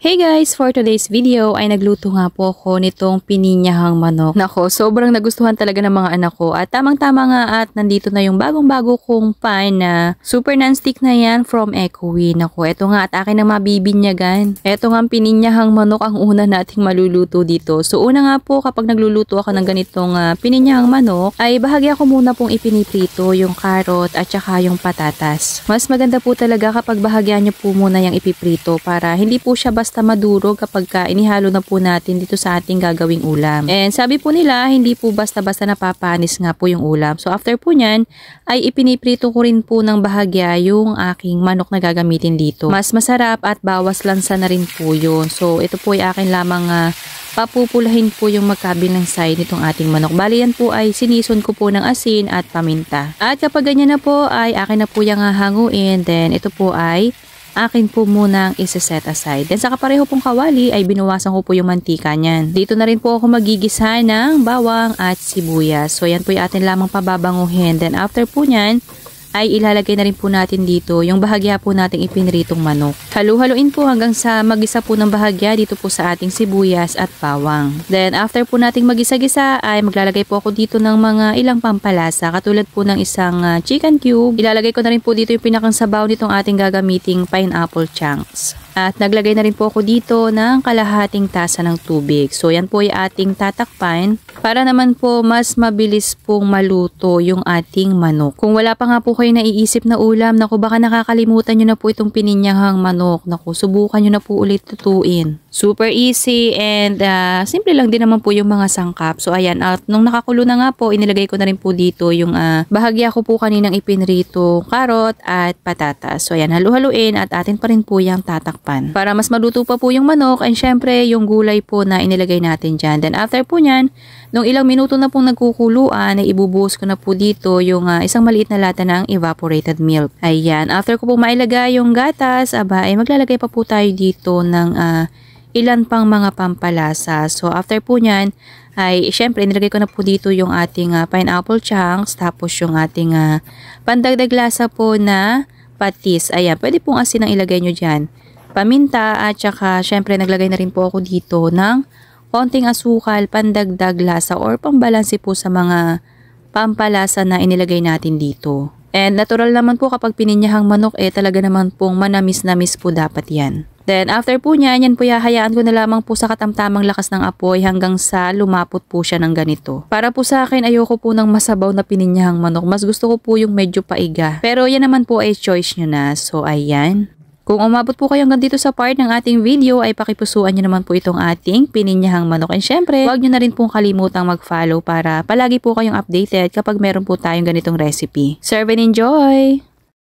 Hey guys! For today's video ay nagluto nga po ako nitong pininyahang manok. Nako, sobrang nagustuhan talaga ng mga anak ko at tamang-tama nga at nandito na yung bagong-bago kong pan na super non-stick na yan from Ecowi. Nako, eto nga at akin ang mabibinyagan. Eto nga ang pininyahang manok ang una nating maluluto dito. So una nga po kapag nagluluto ako ng ganitong pininyahang manok ay bahagya ko muna pong ipiniprito yung carrot at saka yung patatas. Mas maganda po talaga kapag bahagya nyo po muna yung ipiprito para hindi po siya basta madurog kapag inihalo na po natin dito sa ating gagawing ulam. And sabi po nila, hindi po basta-basta napapanis nga po yung ulam. So after po nyan, ay ipiniprito ko rin po ng bahagya yung aking manok na gagamitin dito. Mas masarap at bawas lansa na rin po yun. So ito po ay akin lamang papupulahin po yung magkabilang side nitong ating manok. Bali yan po ay sinison ko po ng asin at paminta. At kapag ganyan na po ay akin na po yung hanguin. Then ito po ay akin po munang isa-set aside. Then sa kapareho pong kawali ay binuwasan ko po yung mantika niyan. Dito na rin po ako magigisa ng bawang at sibuyas. So yan po yung atin lamang pababanguhin. Then after po nyan ay ilalagay na rin po natin dito yung bahagya po nating ipinritong manok. Halu-haluin po hanggang sa magisa po ng bahagya dito po sa ating sibuyas at bawang. Then after po nating magisa-gisa ay maglalagay po ako dito ng mga ilang pampalasa katulad po ng isang chicken cube. Ilalagay ko na rin po dito yung pinakang sabaw nitong ating gagamiting pineapple chunks. At naglagay na rin po ako dito ng kalahating tasa ng tubig. So yan po yung ating tatakpan para naman po mas mabilis pong maluto yung ating manok. Kung wala pa nga po kayo naiisip na ulam, naku baka nakakalimutan nyo na po itong pininyahang manok. Naku, subukan nyo na po ulit tutuin. Super easy and simple lang din naman po yung mga sangkap. So ayan, at nung nakakulo na nga po, inilagay ko na rin po dito yung bahagya ko po kaninang ipinrito, karot at patatas. So ayan, halu-haluin at atin pa rin po yung tatakpan. Para mas maluto pa po yung manok and syempre yung gulay po na inilagay natin dyan. Then after po nyan, nung ilang minuto na pong nagkukuluan, ay ibubuhos ko na po dito yung isang maliit na lata ng evaporated milk. Ayan, after ko po mailagay yung gatas, ay maglalagay pa po tayo dito ng ilan pang mga pampalasa. So after po nyan, ay syempre inilagay ko na po dito yung ating pineapple chunks, tapos yung ating pandagdag lasa po na patis. Ayan, pwede pong asin ang ilagay nyo dyan. Paminta at saka syempre naglagay na rin po ako dito ng konting asukal, pandagdag lasa or pambalanse po sa mga pampalasa na inilagay natin dito. And natural naman po kapag pininyahang manok talaga naman pong manamis-namis po dapat yan. Then after po niyan, yan po hahayaan ko na lamang po sa katamtamang lakas ng apoy hanggang sa lumapot po siya ng ganito. Para po sa akin, ayoko po ng masabaw na pininyahang manok. Mas gusto ko po yung medyo paiga. Pero yan naman po ay choice nyo na. So ayan. Kung umabot po kayo hanggang dito sa part ng ating video ay pakipusuan nyo naman po itong ating pininyahang manok. And syempre, huwag nyo na rin pong kalimutang mag-follow para palagi po kayong updated kapag meron po tayong ganitong recipe. Serve and enjoy!